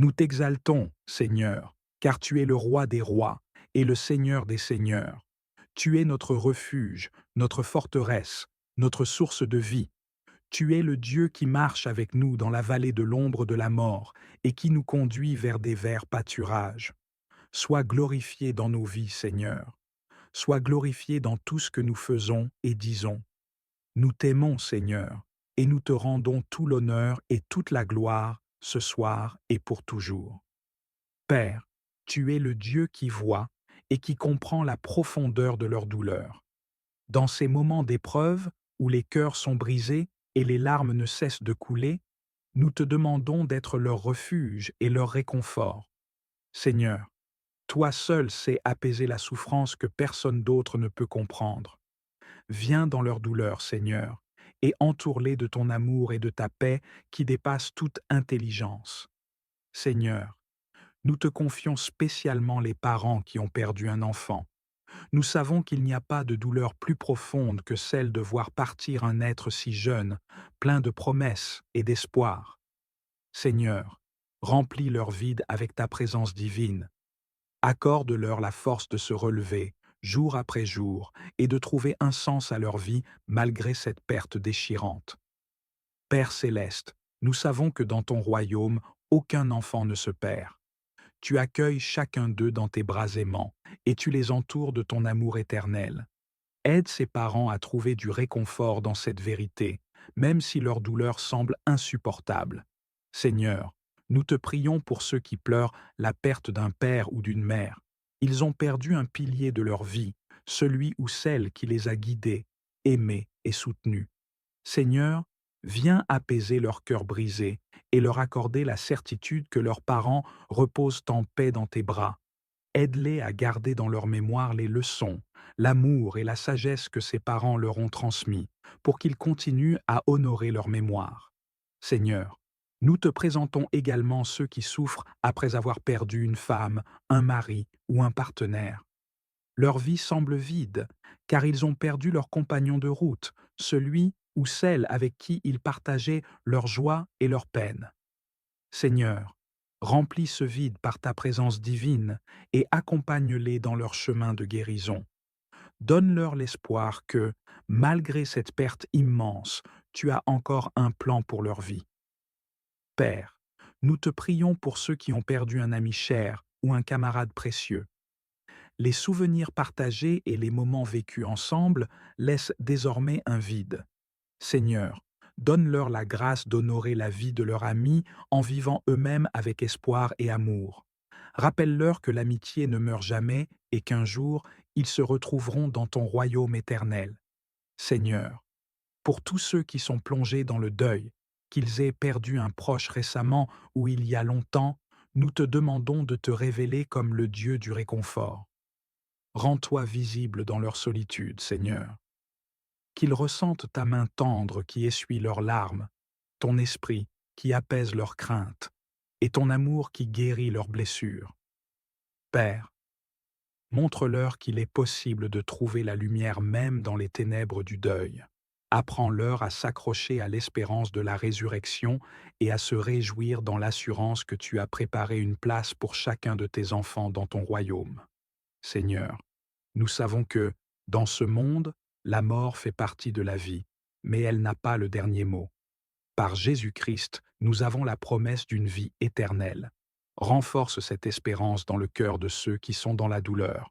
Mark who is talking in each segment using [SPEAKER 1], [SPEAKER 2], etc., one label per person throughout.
[SPEAKER 1] Nous t'exaltons, Seigneur, car tu es le roi des rois et le Seigneur des seigneurs. Tu es notre refuge, notre forteresse, notre source de vie. Tu es le Dieu qui marche avec nous dans la vallée de l'ombre de la mort et qui nous conduit vers des verts pâturages. Sois glorifié dans nos vies, Seigneur. Sois glorifié dans tout ce que nous faisons et disons. Nous t'aimons, Seigneur, et nous te rendons tout l'honneur et toute la gloire, ce soir et pour toujours. Père, tu es le Dieu qui voit et qui comprend la profondeur de leur douleur. Dans ces moments d'épreuve, où les cœurs sont brisés et les larmes ne cessent de couler, nous te demandons d'être leur refuge et leur réconfort. Seigneur, toi seul sais apaiser la souffrance que personne d'autre ne peut comprendre. Viens dans leur douleur, Seigneur, et entoure-les de ton amour et de ta paix qui dépassent toute intelligence. Seigneur, nous te confions spécialement les parents qui ont perdu un enfant. Nous savons qu'il n'y a pas de douleur plus profonde que celle de voir partir un être si jeune, plein de promesses et d'espoir. Seigneur, remplis leur vide avec ta présence divine. Accorde-leur la force de se relever, jour après jour, et de trouver un sens à leur vie malgré cette perte déchirante. Père céleste, nous savons que dans ton royaume, aucun enfant ne se perd. Tu accueilles chacun d'eux dans tes bras aimants, et tu les entoures de ton amour éternel. Aide ses parents à trouver du réconfort dans cette vérité, même si leur douleur semble insupportable. Seigneur, nous te prions pour ceux qui pleurent la perte d'un père ou d'une mère. Ils ont perdu un pilier de leur vie, celui ou celle qui les a guidés, aimés et soutenus. Seigneur, viens apaiser leur cœur brisé et leur accorder la certitude que leurs parents reposent en paix dans tes bras. Aide-les à garder dans leur mémoire les leçons, l'amour et la sagesse que ses parents leur ont transmis, pour qu'ils continuent à honorer leur mémoire. Seigneur, nous te présentons également ceux qui souffrent après avoir perdu une femme, un mari ou un partenaire. Leur vie semble vide, car ils ont perdu leur compagnon de route, celui ou celle avec qui ils partageaient leur joie et leur peine. Seigneur, remplis ce vide par ta présence divine et accompagne-les dans leur chemin de guérison. Donne-leur l'espoir que, malgré cette perte immense, tu as encore un plan pour leur vie. Père, nous te prions pour ceux qui ont perdu un ami cher ou un camarade précieux. Les souvenirs partagés et les moments vécus ensemble laissent désormais un vide. Seigneur, donne-leur la grâce d'honorer la vie de leur ami en vivant eux-mêmes avec espoir et amour. Rappelle-leur que l'amitié ne meurt jamais et qu'un jour, ils se retrouveront dans ton royaume éternel. Seigneur, pour tous ceux qui sont plongés dans le deuil, qu'ils aient perdu un proche récemment ou il y a longtemps, nous te demandons de te révéler comme le Dieu du réconfort. Rends-toi visible dans leur solitude, Seigneur. Qu'ils ressentent ta main tendre qui essuie leurs larmes, ton esprit qui apaise leurs craintes, et ton amour qui guérit leurs blessures. Père, montre-leur qu'il est possible de trouver la lumière même dans les ténèbres du deuil. Apprends-leur à s'accrocher à l'espérance de la résurrection et à se réjouir dans l'assurance que tu as préparé une place pour chacun de tes enfants dans ton royaume. Seigneur, nous savons que, dans ce monde, la mort fait partie de la vie, mais elle n'a pas le dernier mot. Par Jésus-Christ, nous avons la promesse d'une vie éternelle. Renforce cette espérance dans le cœur de ceux qui sont dans la douleur.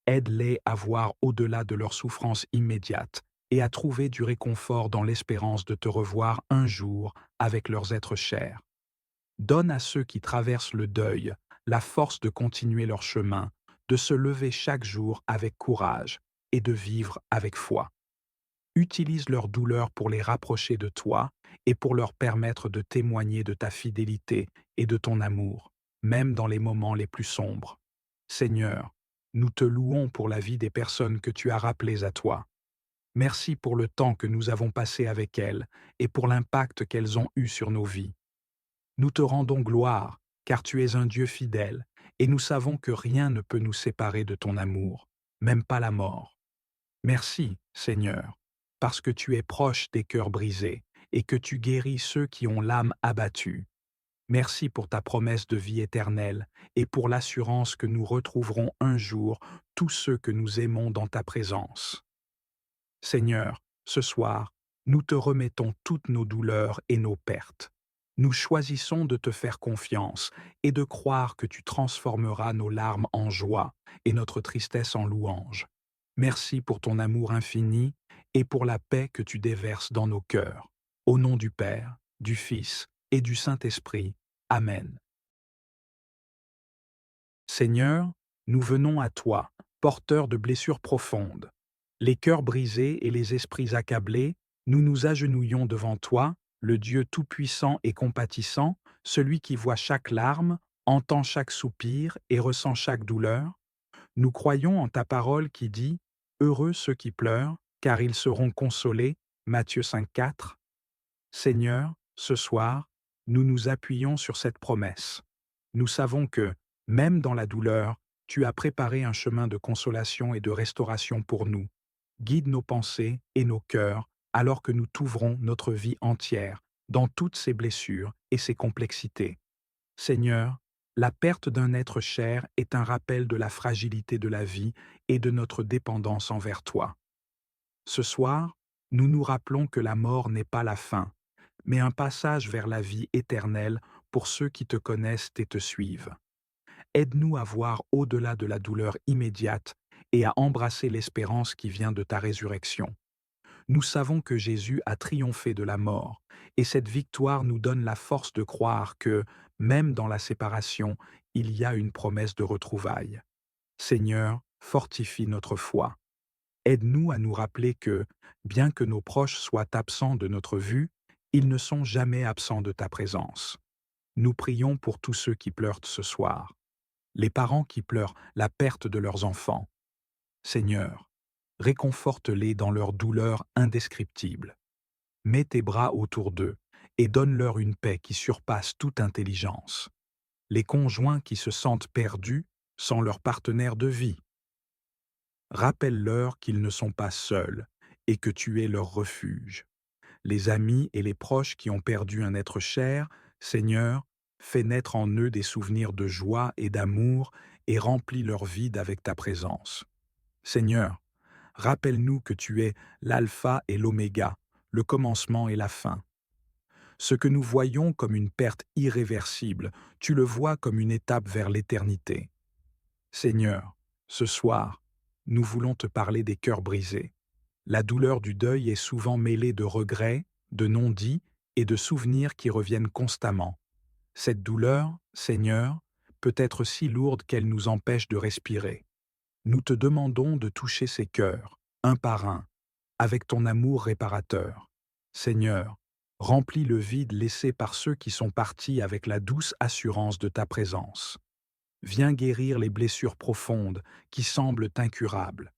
[SPEAKER 1] Aide-les à voir au-delà de leur souffrance immédiate et à trouver du réconfort dans l'espérance de te revoir un jour avec leurs êtres chers. Donne à ceux qui traversent le deuil la force de continuer leur chemin, de se lever chaque jour avec courage et de vivre avec foi. Utilise leur douleur pour les rapprocher de toi et pour leur permettre de témoigner de ta fidélité et de ton amour, même dans les moments les plus sombres. Seigneur, nous te louons pour la vie des personnes que tu as rappelées à toi. Merci pour le temps que nous avons passé avec elles et pour l'impact qu'elles ont eu sur nos vies. Nous te rendons gloire, car tu es un Dieu fidèle, et nous savons que rien ne peut nous séparer de ton amour, même pas la mort. Merci, Seigneur, parce que tu es proche des cœurs brisés et que tu guéris ceux qui ont l'âme abattue. Merci pour ta promesse de vie éternelle et pour l'assurance que nous retrouverons un jour tous ceux que nous aimons dans ta présence. Seigneur, ce soir, nous te remettons toutes nos douleurs et nos pertes. Nous choisissons de te faire confiance et de croire que tu transformeras nos larmes en joie et notre tristesse en louange. Merci pour ton amour infini et pour la paix que tu déverses dans nos cœurs. Au nom du Père, du Fils et du Saint-Esprit. Amen. Seigneur, nous venons à toi, porteurs de blessures profondes. Les cœurs brisés et les esprits accablés, nous nous agenouillons devant toi, le Dieu tout-puissant et compatissant, celui qui voit chaque larme, entend chaque soupir et ressent chaque douleur. Nous croyons en ta parole qui dit « Heureux ceux qui pleurent, car ils seront consolés » Matthieu 5,4. Seigneur, ce soir, nous nous appuyons sur cette promesse. Nous savons que, même dans la douleur, tu as préparé un chemin de consolation et de restauration pour nous. Guide nos pensées et nos cœurs alors que nous t'ouvrons notre vie entière dans toutes ses blessures et ses complexités. Seigneur, la perte d'un être cher est un rappel de la fragilité de la vie et de notre dépendance envers toi. Ce soir, nous nous rappelons que la mort n'est pas la fin, mais un passage vers la vie éternelle pour ceux qui te connaissent et te suivent. Aide-nous à voir au-delà de la douleur immédiate et à embrasser l'espérance qui vient de ta résurrection. Nous savons que Jésus a triomphé de la mort, et cette victoire nous donne la force de croire que, même dans la séparation, il y a une promesse de retrouvailles. Seigneur, fortifie notre foi. Aide-nous à nous rappeler que, bien que nos proches soient absents de notre vue, ils ne sont jamais absents de ta présence. Nous prions pour tous ceux qui pleurent ce soir, les parents qui pleurent la perte de leurs enfants. Seigneur, réconforte-les dans leur douleur indescriptible. Mets tes bras autour d'eux et donne-leur une paix qui surpasse toute intelligence. Les conjoints qui se sentent perdus sans leur partenaire de vie. Rappelle-leur qu'ils ne sont pas seuls et que tu es leur refuge. Les amis et les proches qui ont perdu un être cher, Seigneur, fais naître en eux des souvenirs de joie et d'amour et remplis leur vide avec ta présence. Seigneur, rappelle-nous que tu es l'alpha et l'oméga, le commencement et la fin. Ce que nous voyons comme une perte irréversible, tu le vois comme une étape vers l'éternité. Seigneur, ce soir, nous voulons te parler des cœurs brisés. La douleur du deuil est souvent mêlée de regrets, de non-dits et de souvenirs qui reviennent constamment. Cette douleur, Seigneur, peut être si lourde qu'elle nous empêche de respirer. Nous te demandons de toucher ces cœurs, un par un, avec ton amour réparateur. Seigneur, remplis le vide laissé par ceux qui sont partis avec la douce assurance de ta présence. Viens guérir les blessures profondes qui semblent incurables.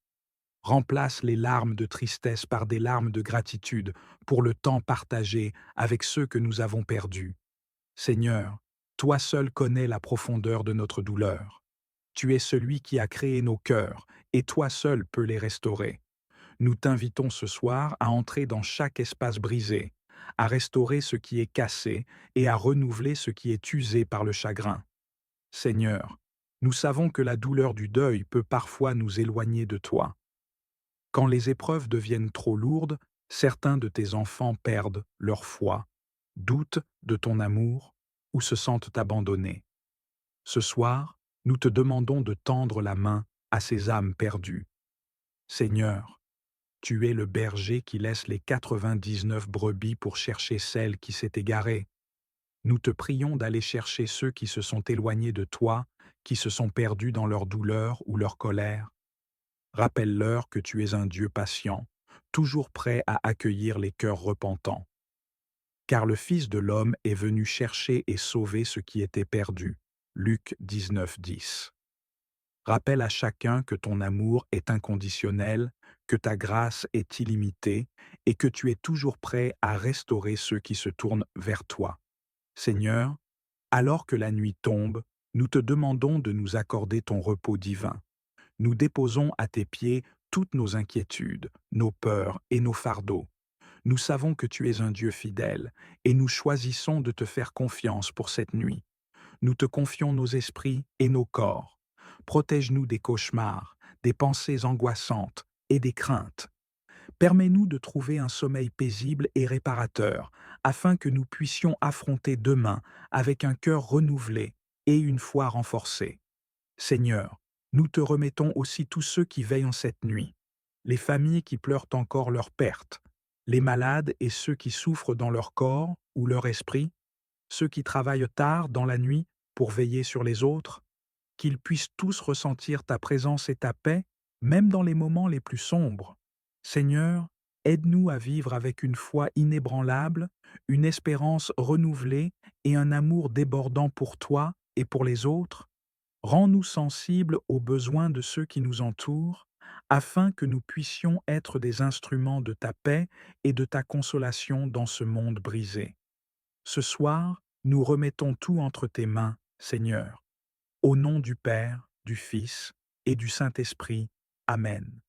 [SPEAKER 1] Remplace les larmes de tristesse par des larmes de gratitude pour le temps partagé avec ceux que nous avons perdus. Seigneur, toi seul connais la profondeur de notre douleur. Tu es celui qui a créé nos cœurs, et toi seul peux les restaurer. Nous t'invitons ce soir à entrer dans chaque espace brisé, à restaurer ce qui est cassé et à renouveler ce qui est usé par le chagrin. Seigneur, nous savons que la douleur du deuil peut parfois nous éloigner de toi. Quand les épreuves deviennent trop lourdes, certains de tes enfants perdent leur foi, doutent de ton amour ou se sentent abandonnés. Ce soir, nous te demandons de tendre la main à ces âmes perdues. Seigneur, tu es le berger qui laisse les 99 brebis pour chercher celle qui s'est égarée. Nous te prions d'aller chercher ceux qui se sont éloignés de toi, qui se sont perdus dans leur douleur ou leur colère. Rappelle-leur que tu es un Dieu patient, toujours prêt à accueillir les cœurs repentants. Car le Fils de l'homme est venu chercher et sauver ce qui était perdu. Luc 19,10. Rappelle à chacun que ton amour est inconditionnel, que ta grâce est illimitée et que tu es toujours prêt à restaurer ceux qui se tournent vers toi. Seigneur, alors que la nuit tombe, nous te demandons de nous accorder ton repos divin. Nous déposons à tes pieds toutes nos inquiétudes, nos peurs et nos fardeaux. Nous savons que tu es un Dieu fidèle, et nous choisissons de te faire confiance pour cette nuit. Nous te confions nos esprits et nos corps. Protège-nous des cauchemars, des pensées angoissantes et des craintes. Permets-nous de trouver un sommeil paisible et réparateur, afin que nous puissions affronter demain avec un cœur renouvelé et une foi renforcée. Seigneur, nous te remettons aussi tous ceux qui veillent en cette nuit, les familles qui pleurent encore leur perte, les malades et ceux qui souffrent dans leur corps ou leur esprit, ceux qui travaillent tard dans la nuit pour veiller sur les autres, qu'ils puissent tous ressentir ta présence et ta paix, même dans les moments les plus sombres. Seigneur, aide-nous à vivre avec une foi inébranlable, une espérance renouvelée et un amour débordant pour toi et pour les autres. Rends-nous sensibles aux besoins de ceux qui nous entourent, afin que nous puissions être des instruments de ta paix et de ta consolation dans ce monde brisé. Ce soir, nous remettons tout entre tes mains, Seigneur. Au nom du Père, du Fils et du Saint-Esprit. Amen.